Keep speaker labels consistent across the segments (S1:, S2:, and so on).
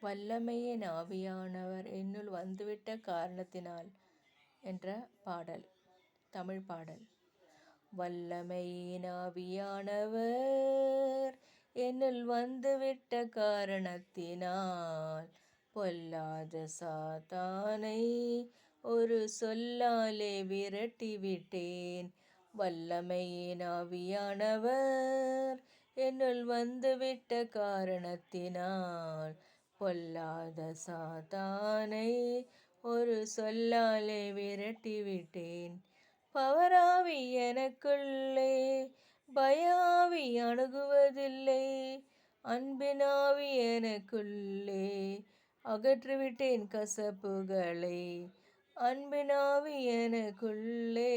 S1: வல்லமையின் ஆவியானவர் என்னுள் வந்துவிட்ட காரணத்தினால் என்ற பாடல், தமிழ் பாடல். வல்லமையின் ஆவியானவர் என்னுள் வந்துவிட்ட காரணத்தினால் பொல்லாத சாத்தானை ஒரு சொல்லாலே விரட்டிவிட்டேன். வல்லமையின் ஆவியானவர் என்னுள் வந்துவிட்ட காரணத்தினால் பொல்லாத சாத்தானை ஒரு சொல்லாலே விரட்டிவிட்டேன். பவராவி எனக்குள்ளே பயாவி அணுகுவதில்லை. அன்பினாவி எனக்குள்ளே அகற்றிவிட்டேன் கசப்புகளை. அன்பினாவி எனக்குள்ளே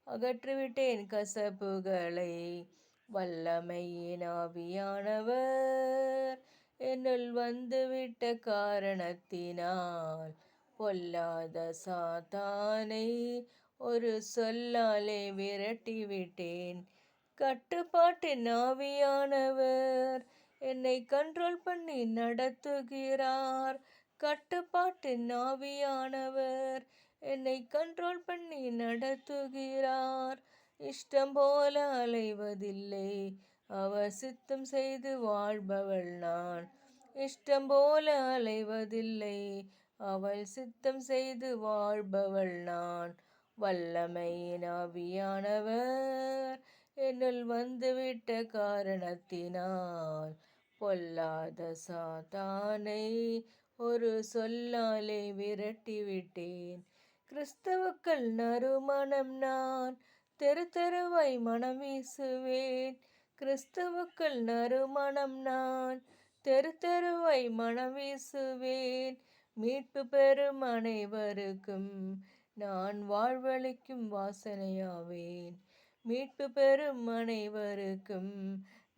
S1: அகற்றிவிட்டேன் கசப்புகளை. வல்லமையின் ஆவியானவர் என்னுள் வந்துவிட்ட காரணத்தினால் பொல்லாத சாத்தானை ஒரு சொல்லாலே விரட்டிவிட்டேன். கட்டுப்பாட்டின் ஆவியானவர் என்னை கண்ட்ரோல் பண்ணி நடத்துகிறார். கட்டுப்பாட்டின் ஆவியானவர் என்னை கண்ட்ரோல் பண்ணி நடத்துகிறார். இஷ்டம் போல அலைவதில்லை, அவர் சித்தம் செய்து வாழ்பவள் நான். இஷ்டம் போல அலைவதில்லை, அவள் சித்தம் செய்து வாழ்பவள் நான். வல்லமையின் ஆவியானவர் என்னுள் வந்துவிட்ட காரணத்தினால் பொல்லாத சாத்தானை ஒரு சொல்லாலே விரட்டிவிட்டேன். கிறிஸ்துவுக்குள் நறுமணம் நான் தெரு தெருவாய் மனம் வீசுவேன். கிறிஸ்துவுக்குள் நறுமணம் நான் தெரு தெருவாய் மனம் வீசுவேன். மீட்பு பெறும் அனைவருக்கும் நான் வாழ்வளிக்கும் வாசனையாவேன். மீட்பு பெறும் அனைவருக்கும்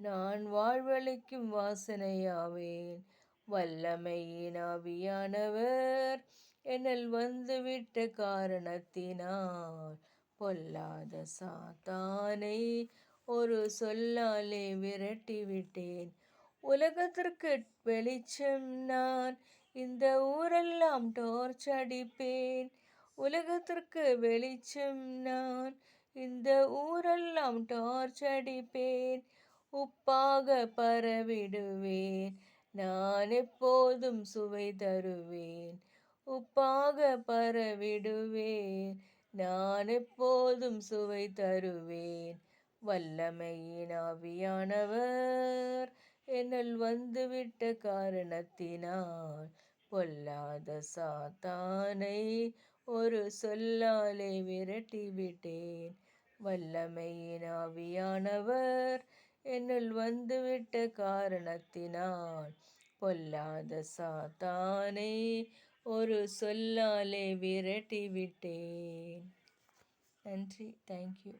S1: நான் வாழ்வளிக்கும் வாசனையாவேன். வல்லமையின் ஆவியானவர் என்னில் வந்துவிட்ட காரணத்தினால் பொல்லாத சாத்தானை ஒரு சொல்லாலே விரட்டிவிட்டேன். உலகத்திற்கு வெளிச்சம் நான், இந்த ஊரெல்லாம் டார்ச் அடிப்பேன். உலகத்திற்கு வெளிச்சம் நான், இந்த ஊரெல்லாம் டார்ச் அடிப்பேன். உப்பாக பரவிடுவேன், நான் எப்போதும் சுவை தருவேன். உப்பாக பரவிடுவேன், நான் எப்போதும் சுவை தருவேன். வல்லமையின் ஆவியானவர் என்னுள் வந்துவிட்ட காரணத்தினால் பொல்லாத சாத்தானை ஒரு சொல்லாலே விரட்டிவிட்டேன். வல்லமையின் ஆவியானவர் என்னுள் வந்துவிட்ட காரணத்தினால் பொல்லாத சாத்தானை ஒரு சொல்லாலே விரட்டிவிட்டேன். நன்றி. தேங்க்யூ.